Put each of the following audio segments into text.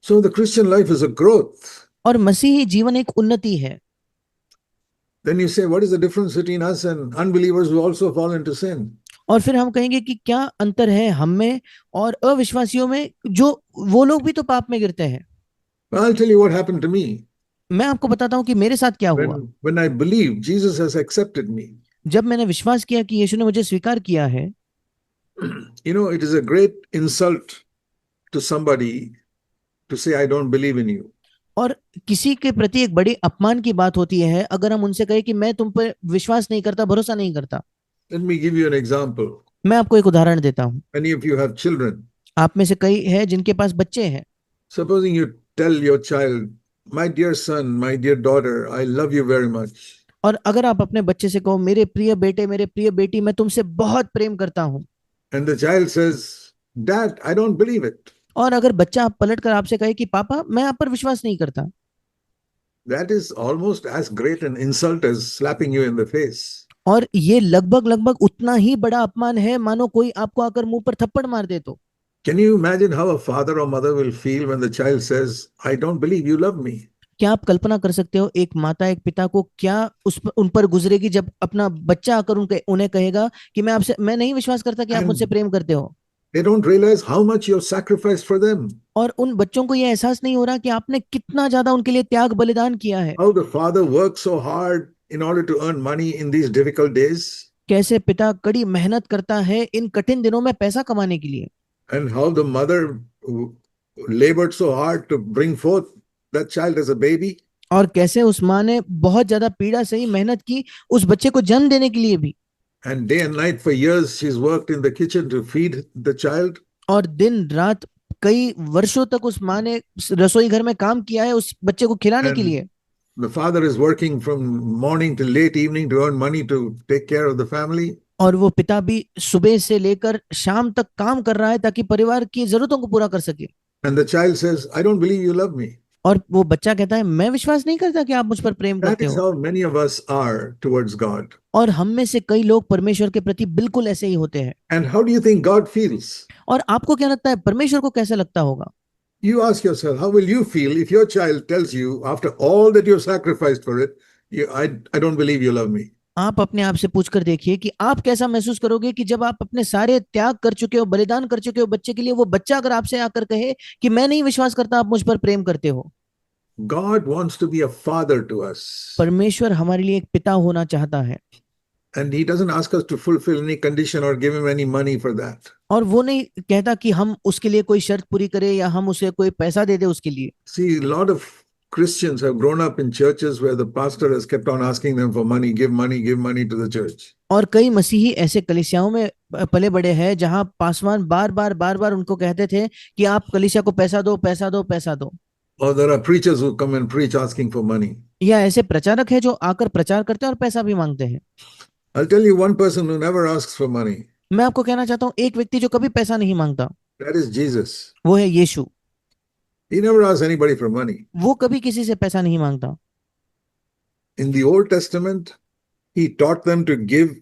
So the Christian life is a growth. और मसीही जीवन एक उन्नति है। Then you say, what is the difference between us and unbelievers who also fall into sin? और फिर हम कहेंगे कि क्या अंतर है हम में और अविश्वासियों में, जो वो लोग भी तो पाप में गिरते हैं। Well, I'll tell you what happened to me. मैं आपको बताता हूँ कि मेरे साथ क्या हुआ। When I believe Jesus has accepted me, जब मैंने विश्वास किया कि यीशु ने मुझे स्वीकार किया है। it is a great insult to somebody to say, I don't believe in you. और किसी के प्रति एक बड़ी अपमान की बात होती है अगर हम उनसे कहें कि मैं तुम पर विश्वास नहीं करता, भरोसा नहीं करता। Let me give you an example. मैं आपको एक उदाहरण देता हूँ। Many of you have children. आप में से कई है जिनके पास बच्चे हैं। Supposing you tell your child, my dear son, my dear daughter, I love you very much. और अगर आप अपने बच्चे से कहो, मेरे प्रिय बेटे, मेरे प्रिय बेटी, मैं तुमसे बहुत प्रेम करता हूँ। And the child says, Dad, I don't believe it. और अगर बच्चा पलट कर आपसे कहे कि पापा मैं आप पर विश्वास नहीं करता, That is almost as great an insult as slapping you in the face. और ये लगभग लगभग उतना ही बड़ा अपमान है मानो कोई आपको आकर मुंह पर थप्पड़ मार दे तो। Can you imagine how a father or mother will feel when the child says, I don't believe you love me? क्या आप कल्पना कर सकते हो एक माता एक पिता को क्या उन पर गुजरेगी जब अपना बच्चा आकर उन्हें कहेगा कि मैं नहीं विश्वास करता कि आप मुझसे And प्रेम करते हो। they don't realize how much you have sacrificed for them. और उन बच्चों को यह एहसास नहीं हो रहा कि आपने कितना ज्यादा उनके लिए त्याग बलिदान किया है। How the father works so hard in order to earn money in these difficult days. कैसे पिता कड़ी मेहनत करता है इन कठिन दिनों में पैसा कमाने के लिए। And how the mother labored so hard to bring forth that child as a baby. और कैसे उस माँ ने बहुत ज्यादा पीड़ा सही मेहनत की उस बच्चे को जन्म देने के लिए भी। And day and night for years she's worked in the kitchen to feed the child. और दिन रात कई वर्षों तक उस माँ ने रसोई घर में काम किया है उस बच्चे को खिलाने के लिए। The father is working from morning till late evening to earn money to take care of the family. और वो पिता भी सुबह से लेकर शाम तक काम कर रहा है ताकि परिवार की जरूरतों को पूरा कर सके। And the child says, I don't believe you love me. और वो बच्चा कहता है मैं विश्वास नहीं करता कि आप मुझ पर प्रेम That करते is हो। how many of us are towards God. और हम में से कई लोग परमेश्वर के प्रति बिल्कुल ऐसे ही होते हैं। And how do you think God feels? और आपको क्या लगता है परमेश्वर को कैसे लगता होगा? You ask yourself, how will you feel if your child tells you, after all that you have sacrificed for it, I don't believe you love me? आप अपने आप से पूछकर देखिए कि आप कैसा महसूस करोगे कि जब आप अपने सारे त्याग कर चुके हो, बलिदान कर चुके हो बच्चे के लिए, वो बच्चा अगर आपसे आकर कहे कि मैं नहीं विश्वास करता आप मुझ पर प्रेम करते हो। God wants to be a father to us. परमेश्वर हमारे लिए एक पिता होना चाहता है। And he doesn't ask us to fulfill any condition or give him any money for that. और वो नहीं कहता कि हम उसके लिए कोई शर्त पूरी करें या हम उसे कोई पैसा दे दे उसके लिए। See, a lot of Christians have grown up in churches where the pastor has kept on asking them for money, give money to the church. और कई मसीही ऐसे कलीसियाओं में पले बड़े हैं जहां पासवान बार बार उनको कहते थे कि आप कलीसिया को पैसा दो पैसा दो पैसा दो। Or there are preachers who come and preach asking for money. या ऐसे प्रचारक है जो आकर प्रचार करते हैं और पैसा भी मांगते हैं। I'll tell you one person who never asks for money. मैं आपको कहना चाहता हूँ एक व्यक्ति जो कभी पैसा नहीं मांगता, That is Jesus. वो है यीशु। He never asks anybody for money. वो कभी किसी से पैसा नहीं मांगता। In the Old Testament, he taught them to give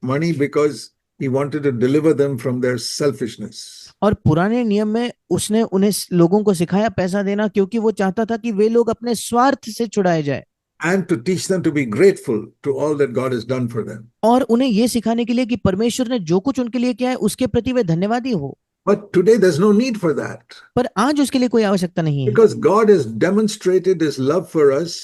money because he wanted to deliver them from their selfishness. और पुराने नियम में उसने उन्हें लोगों को सिखाया पैसा देना क्योंकि वो चाहता था कि वे लोग अपने स्वार्थ से छुड़ाए जाए। And to teach them to be grateful to all that God has done for them. और उन्हें ये सिखाने के लिए कि परमेश्वर ने जो कुछ उनके लिए किया है उसके प्रति वे धन्यवादी हो। But today there's no need for that. पर आज उसके लिए कोई आवश्यकता नहीं है। Because God has demonstrated his love for us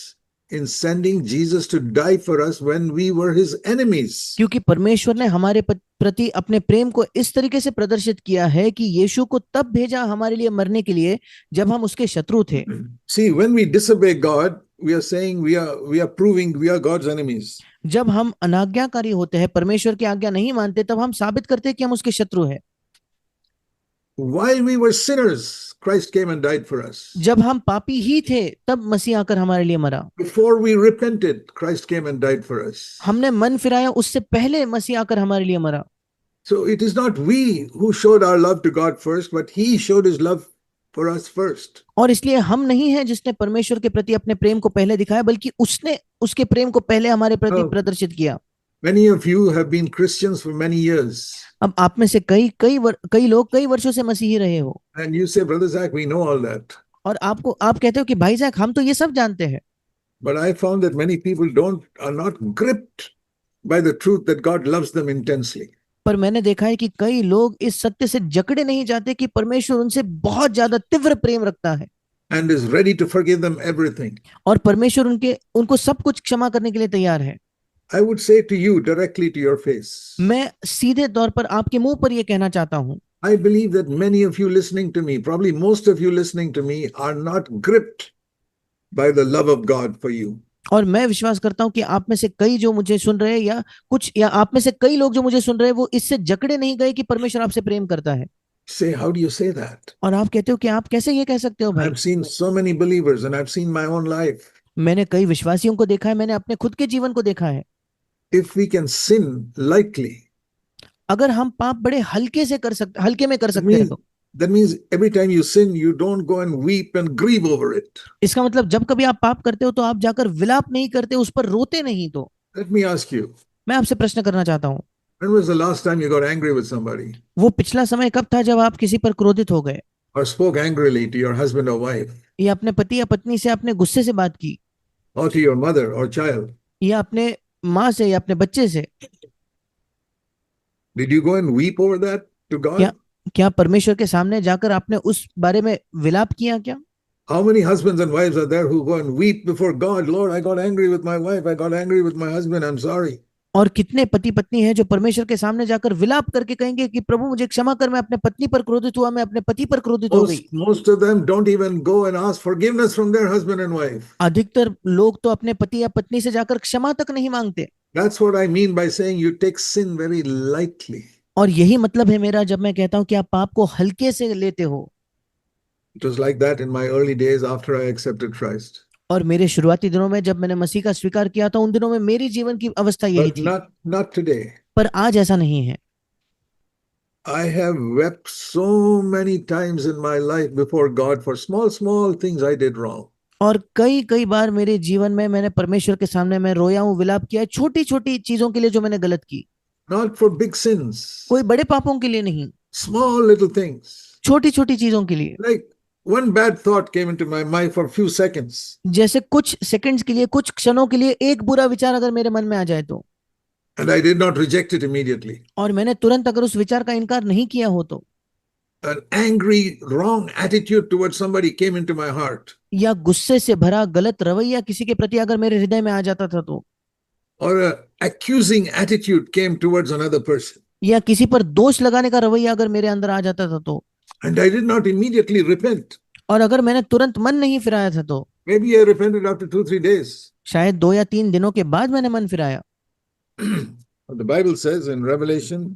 in sending Jesus to die for us when we were his enemies. क्योंकि परमेश्वर ने हमारे प्रति अपने प्रेम को इस तरीके से प्रदर्शित किया है कि यीशु को तब भेजा हमारे लिए मरने के लिए जब हम उसके शत्रु थे। See, when we disobey God, we are saying we are proving we are God's enemies. जब हम अनाज्ञाकारी होते हैं, परमेश्वर की आज्ञा नहीं मानते, तब हम साबित करते हैं कि हम उसके शत्रु हैं। While we were sinners, Christ came and died for us. जब हम पापी ही थे तब मसीह आकर हमारे लिए मरा। Before we repented, Christ came and died for us. हमने मन फिराया उससे पहले मसीह आकर हमारे लिए मरा। So it is not we who showed our love to God first, but he showed his love for us first. और इसलिए हम नहीं हैं जिसने परमेश्वर के प्रति अपने प्रेम को पहले दिखाया, बल्कि उसने उसके प्रेम को पहले हमारे प्रति प्रदर्शित किया। Many of you have been Christians for many years. अब आप में से कई लोग कई वर्षों से मसीही रहे हो। And you say, Brother Zach, we know all that. और आप कहते हो कि भाई साहब हम तो ये सब जानते हैं, But I found that many people are not gripped by the truth that God loves them intensely. पर मैंने देखा है कि कई लोग इस सत्य से जकड़े नहीं जाते कि परमेश्वर उनसे बहुत ज्यादा तीव्र प्रेम रखता है And is ready to forgive them everything. और परमेश्वर उनको सब कुछ क्षमा करने के लिए तैयार है। I would say to you directly to your face, मैं सीधे तौर पर आपके मुंह पर यह कहना चाहता हूं, I believe that many of you listening to me, probably most of you listening to me, are not gripped by the love of God for you. और मैं विश्वास करता हूं कि आप में से कई जो मुझे सुन रहे हैं या आप में से कई लोग जो मुझे सुन रहे हैं वो इससे जकड़े नहीं गए कि परमेश्वर आपसे प्रेम करता है। Say, how do you say that? और आप कहते हो कि आप कैसे ये कह सकते हो भाई? I've seen so many believers and I've seen my own life. मैंने कई विश्वासियों को देखा है, मैंने अपने खुद के जीवन को देखा है। If we can sin lightly, अगर हम पाप बड़े हल्के में कर that सकते हैं means, तो that means every time you sin, you don't go and weep and grieve over it. इसका मतलब जब कभी आप पाप करते हो तो आप जाकर विलाप नहीं करते, उस पर रोते नहीं। तो Let me ask you, मैं आपसे प्रश्न करना चाहता हूँ, when was the last time you got angry with somebody वो पिछला समय कब था जब आप किसी पर क्रोधित हो गए or spoke angrily to your husband or wife या अपने पति या पत्नी से आपने गुस्से से बात की or to your mother or child? या अपने माँ से या अपने बच्चे से? Did you go and weep over that to क्या God? क्या परमेश्वर के सामने जाकर आपने उस बारे में विलाप किया क्या? How many husbands and wives are there who go and weep before God? Lord, I got angry with my wife. I got angry with my husband. I'm sorry. और कितने पति पत्नी हैं जो परमेश्वर के सामने जाकर विलाप करके कहेंगे कि प्रभु मुझे क्षमा कर, मैं अपने पत्नी पर क्रोधित हुआ, मैं अपने पति पर क्रोधित हो गई। Most of them don't even go and ask forgiveness from their husband and wife. अधिकतर लोग तो अपने पति या पत्नी से जाकर क्षमा तक नहीं मांगते। That's what I mean by saying you take sin very lightly. और यही मतलब है मेरा जब मैं कहता हूं कि आप पाप को हल्के से लेते हो। It was like that in my early days after I accepted Christ. और मेरे शुरुआती दिनों में जब मैंने मसीह का स्वीकार किया था, उन दिनों में मेरी जीवन की अवस्था यही But थी, not today. पर आज ऐसा नहीं है। I have wept so many times in my life before God for small things I did wrong. और कई कई बार मेरे जीवन में मैंने परमेश्वर के सामने मैं रोया हूं, विलाप किया है छोटी छोटी चीजों के लिए जो मैंने गलत की। Not for big sins. कोई बड़े पापों के लिए नहीं, Small little things. छोटी छोटी चीजों के लिए। Like one bad thought came into my mind for a few seconds. जैसे कुछ सेकंड्स के लिए, कुछ क्षणों के लिए एक बुरा विचार अगर मेरे मन में आ जाए तो, And I did not reject it immediately. और मैंने तुरंत अगर उस विचार का इनकार नहीं किया हो तो, An angry, wrong attitude towards somebody came into my heart. या गुस्से से भरा गलत रवैया किसी के प्रति अगर मेरे हृदय में आ जाता था तो, Or a accusing attitude came towards another person. या किसी पर दोष लगाने का रवैया अगर मेरे अंदर आ जाता था तो, And I did not immediately repent. और अगर मैंने तुरंत मन नहीं फिराया था तो, Maybe I repented after 2-3 days. शायद 2 या 3 दिनों के बाद मैंने मन फिराया। The Bible says in Revelation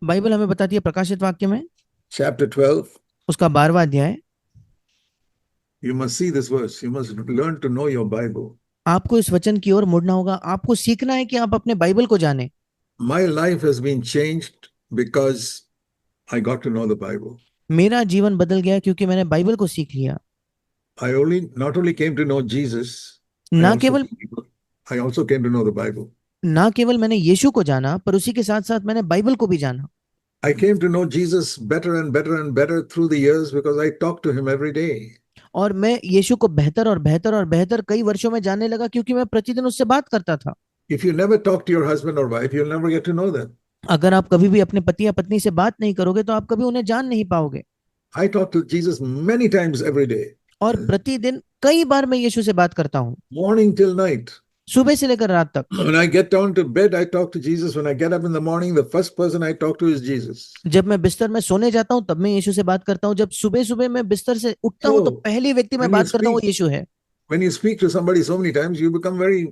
Bible हमें बताती है प्रकाशित वाक्य में chapter 12, उसका 12वां अध्याय, you must see this verse. You must learn to know your Bible. आपको इस वचन की ओर मुड़ना होगा, आपको सीखना है कि आप अपने बाइबल को जाने। My life has been changed because I got to know the Bible. मेरा जीवन बदल गया क्योंकि मैंने बाइबल को सीख लिया। I not only came to know Jesus, ना केवल I also came to know the Bible. ना केवल मैंने यीशु को जाना, पर उसी के साथ साथ मैंने बाइबल को भी जाना। I came to know Jesus better and better and better through the years because I talk to him every day. और मैं यीशु को बेहतर और बेहतर और बेहतर कई वर्षों में जानने लगा क्योंकि मैं प्रतिदिन उससे बात करता था। If you never talk to your husband or wife, you'll never get to know them. अगर आप कभी भी अपने पति या पत्नी से बात नहीं करोगे तो आप कभी उन्हें जान नहीं पाओगे। I talk to Jesus many times every day, और प्रतिदिन कई बार मैं यीशु से बात करता हूँ, morning till night. सुबह से लेकर रात तक। When I get down to bed, I talk to Jesus. When I get up in the morning, the first person I talk to is Jesus. जब मैं बिस्तर में सोने जाता हूँ तब मैं यीशु से बात करता हूँ, जब सुबह सुबह मैं बिस्तर से उठता हूँ तो पहली व्यक्ति मैं when you बात करता हूँ वो यीशु है। When you speak to somebody so many times, you become very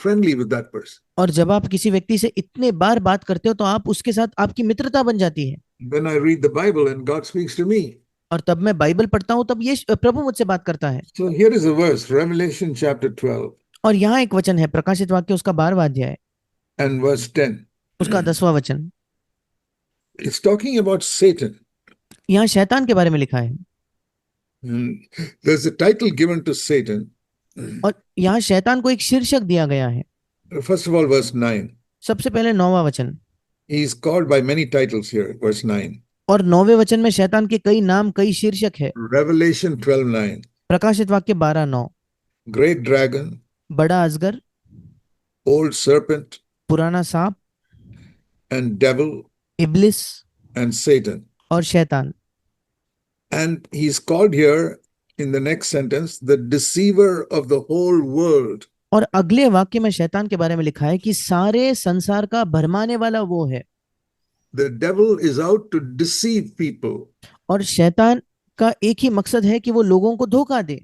friendly with that person. और जब आप किसी व्यक्ति से इतने बार बात करते हो तो आप उसके साथ आपकी मित्रता बन जाती है। Then I read the Bible and God speaks to me. और तब मैं बाइबल पढ़ता हूँ, तब ये प्रभु मुझसे बात करता है। So here is a verse, Revelation chapter 12 और यहाँ एक वचन है, प्रकाशित वाक्य उसका 12वां अध्याय and verse 10. उसका 10वां वचन। It's talking about Satan. यहाँ शैतान के बारे में लिखा है। There's a title given to Satan. और यहाँ शैतान को एक शीर्षक दिया गया है। First of all, verse 9. सबसे पहले 9वां वचन। He is called by many titles here, verse 9. और 9वें वचन में शैतान के कई नाम, कई शीर्षक है। Revelation 12:9. प्रकाशित वाक्य 12:9। Great dragon, बड़ा अजगर, old serpent, पुराना सांप, and devil, इब्लिस and Satan. और शैतान। And he's called here in the next sentence the deceiver of the whole world. और अगले वाक्य में शैतान के बारे में लिखा है कि सारे संसार का भरमाने वाला वो है। The devil is out to deceive people, और शैतान का एक ही मकसद है कि वो लोगों को धोखा दे,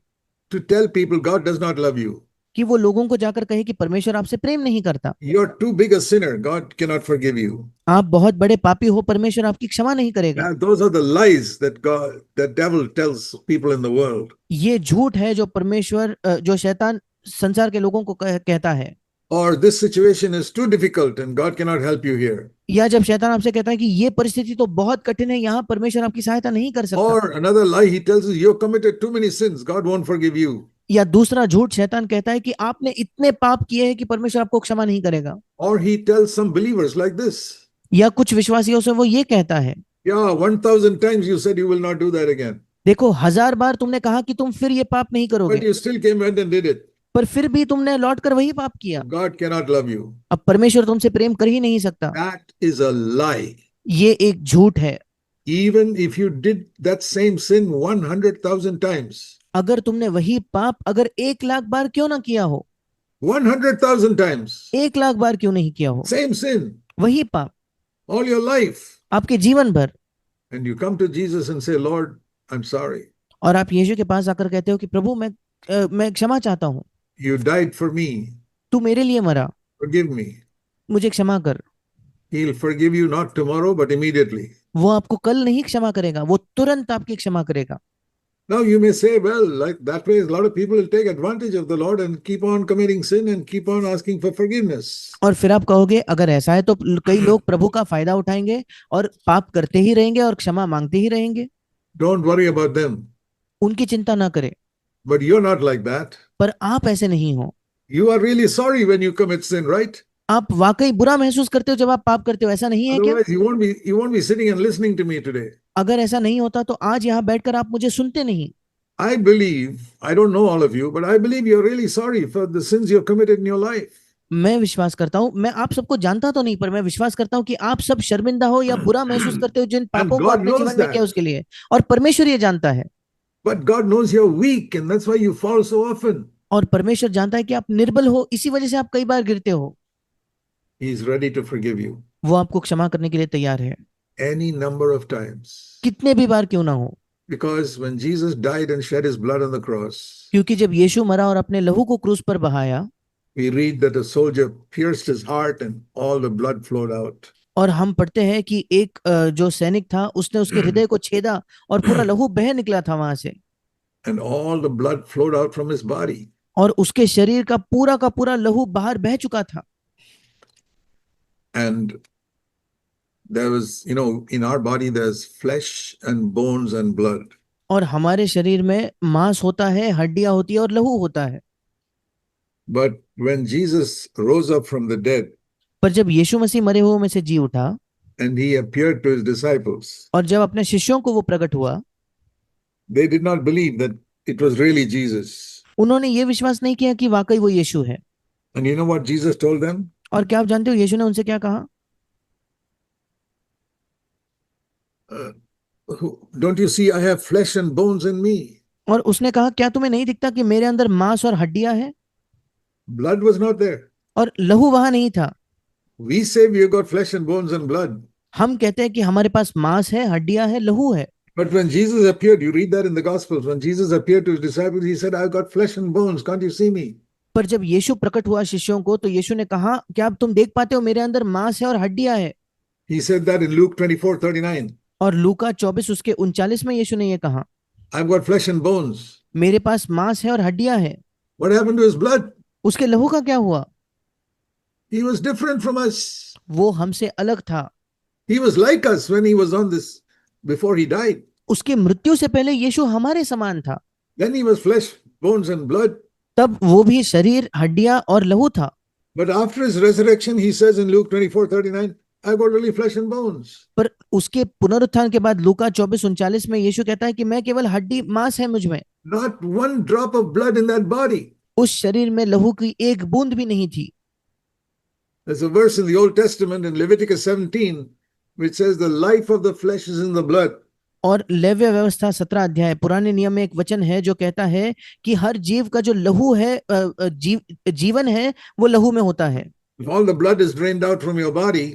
to tell people God does not love you. कि वो लोगों को जाकर कहे कि परमेश्वर आपसे प्रेम नहीं करता, You're too big a sinner. God cannot forgive you. आप बहुत बड़े पापी हो, परमेश्वर आपकी क्षमा नहीं करेगा। Now, those are the lies that the devil tells people in the world. ये झूठ है जो जो शैतान संसार के लोगों को कहता है। Or this situation is too difficult and God cannot help you here. या जब शैतान आपसे कहता है कि ये परिस्थिति तो बहुत कठिन है, यहाँ परमेश्वर आपकी सहायता नहीं कर सकता। Or another lie he tells is you've committed too many sins. God won't forgive you. या दूसरा झूठ शैतान कहता है कि आपने इतने पाप किए हैं कि परमेश्वर आपको क्षमा नहीं करेगा। Or he tells some believers like this. या कुछ विश्वासियों से वो ये कहता है, Yeah, 1,000 times you said you will not do that again. देखो 1000 बार तुमने कहा कि तुम फिर ये पाप नहीं But करोगे, you still came and did it. पर फिर भी तुमने लौट कर वही पाप किया। God cannot love you. अब परमेश्वर तुमसे प्रेम कर ही नहीं सकता। That is a lie. ये एक झूठ है। Even if you did that same sin 100,000 times, अगर तुमने वही पाप अगर 1,00,000 बार क्यों ना किया हो, 100,000 times, 1,00,000 बार क्यों नहीं किया हो, same sin, वही पाप all your life, आपके जीवन भर, and you come to Jesus and say, Lord, I'm sorry. और आप यीशु के पास आकर कहते हो कि प्रभु मैं क्षमा चाहता हूँ, You died for me. तू मेरे लिए मरा, Forgive me. मुझे क्षमा कर। He'll forgive you not tomorrow, but immediately. वो आपको कल नहीं क्षमा करेगा, वो तुरंत आपकी क्षमा करेगा। Now you may say, well, like that way, a lot of people will take advantage of the Lord and keep on committing sin and keep on asking for forgiveness. और फिर आप कहोगे अगर ऐसा है तो कई लोग प्रभु का फायदा उठाएंगे और पाप करते ही रहेंगे और क्षमा मांगते ही रहेंगे। Don't worry about them. उनकी चिंता ना करें। But you're not like that. पर आप ऐसे नहीं हो। You are really sorry when you commit sin, right? आप वाकई बुरा महसूस करते हो जब आप पाप करते हो, ऐसा नहीं है क्या? Otherwise, you won't be sitting and listening to me today. अगर ऐसा नहीं होता तो आज यहाँ बैठकर आप मुझे सुनते नहीं। I believe, I don't know all of you, but I believe you're really sorry for the sins you've committed in your life. मैं विश्वास करता हूँ, मैं आप सबको जानता तो नहीं, पर मैं विश्वास करता हूँ कि आप सब शर्मिंदा हो या बुरा महसूस करते हो जिन पापों को God अपने knows जीवन में that. किया उसके लिए, और परमेश्वर ये जानता है। But God knows you're weak, and that's why you fall so often. और परमेश्वर जानता है कि आप निर्बल हो, इसी वजह से आप कई बार गिरते हो। He's ready to forgive you वो आपको क्षमा करने के लिए तैयार है, any number of times. कितने भी बार क्यों ना हो। Because when Jesus died and shed his blood on the cross, क्योंकि जब यीशु मरा और अपने लहू को क्रूस पर बहाया, we read that a soldier pierced his heart and all the blood flowed out. और हम पढ़ते हैं कि एक जो सैनिक था उसने उसके हृदय को छेदा और पूरा लहू बह निकला था वहां से, And all the blood flowed out from his body. और उसके शरीर का पूरा लहू बाहर बह चुका था। And there was, in our body, there's flesh and bones and blood. और हमारे शरीर में मांस होता है, हड्डियां होती है और लहू होता है। But when Jesus rose up from the dead पर जब यीशु मसीह मरे हुओं में से जी उठा and he appeared to his disciples, और जब अपने शिष्यों को वो प्रकट हुआ, they did not believe that it was really Jesus. उन्होंने ये विश्वास नहीं किया कि वाकई वो यीशु है। And you know what Jesus told them? और क्या आप जानते हो यीशु ने उनसे क्या कहा? Don't you see I have flesh and bones in me? और उसने कहा क्या तुम्हें नहीं दिखता कि मेरे अंदर मांस और हड्डियां हैं? Blood was not there. और लहू वहां नहीं था। We say we have got flesh and bones and blood. हम कहते हैं कि हमारे पास मांस है, हड्डियां है, लहू है। But when Jesus appeared, you read that in the Gospels, when Jesus appeared to his disciples, he said, I've got flesh and bones. Can't you see me? पर जब यीशु प्रकट हुआ शिष्यों को, तो यीशु ने कहा क्या अब तुम देख पाते हो मेरे अंदर मांस है और हड्डियां है? He said that in Luke 24:39. और लूका 24 उसके 39 में यीशु ने ये कहा, I've got flesh and bones. मेरे पास मांस है और हड्डियां है। What happened to his blood? उसके लहू का क्या हुआ? He was different from us. वो हमसे अलग था। He was like us when he was on this, before he died. उसकी मृत्यु से पहले यीशु हमारे समान था। Then he was flesh, bones, and blood. तब वो भी शरीर, हड्डियां और लहू था। But after his resurrection, he says in Luke 24:39, I've got only flesh and bones. पर उसके पुनरुत्थान के बाद लूका 24:39 में यीशु कहता है कि मैं केवल हड्डी मांस है मुझ में। Not one drop of blood in that body. उस शरीर में लहू की एक बूंद भी नहीं थी। There's a verse in the Old Testament in Leviticus 17 which says the life of the flesh is in the blood. और लेव्य व्यवस्था 17 अध्याय पुराने नियम में एक वचन है जो कहता है कि हर जीव का जो लहू है जीवन है वो लहू में होता है। If all the blood is drained out from your body,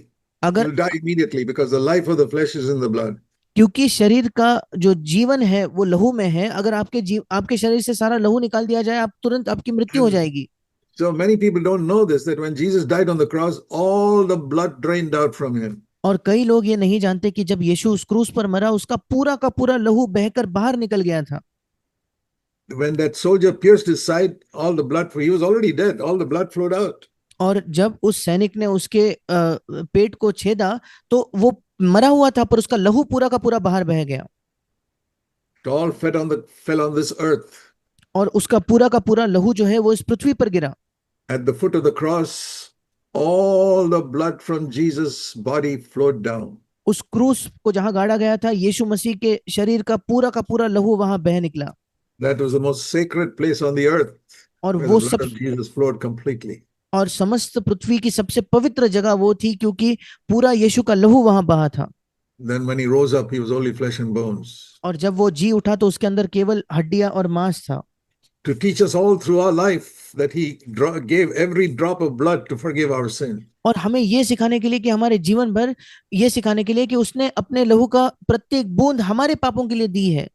अगर you'll die immediately because the life of the flesh is in the blood. क्योंकि शरीर का जो जीवन है वो लहू में है, अगर आपके शरीर से सारा लहू निकाल दिया जाए आप तुरंत आपकी मृत्यु हो जाएगी। So many people don't know this, that when Jesus died on the cross, all the blood drained out from him. और कई लोग ये नहीं जानते कि जब यीशु उस क्रूस पर मरा उसका पूरा का पूरा लहू बहकर बाहर निकल गया था। When that soldier pierced his side, all the blood, he was already dead, all the blood flowed out. और जब उस सैनिक ने उसके पेट को छेदा तो वो मरा हुआ था पर उसका लहू पूरा का पूरा बाहर बह गया। It all fell on this earth. और उसका पूरा का पूरा लहू जो है वो इस पृथ्वी पर गिरा। At the foot of the cross, all the blood from Jesus' body flowed down. उस क्रूस को जहां गाड़ा गया था यीशु मसीह के शरीर का पूरा लहू वहां बह निकला। That was the most sacred place on the earth, और where वो the blood of Jesus flowed completely. और समस्त पृथ्वी की सबसे पवित्र जगह वो थी क्योंकि पूरा यीशु का लहू वहां बहा था। Then when he rose up, he was only flesh and bones. और जब वो जी उठा तो उसके अंदर केवल हड्डियां और मांस था। To teach us all through our life that he gave every drop of blood to forgive our sin. और हमें ये सिखाने के लिए कि हमारे जीवन भर ये सिखाने के लिए कि उसने अपने लहू का प्रत्येक बूंद हमारे पापों के लिए दी है।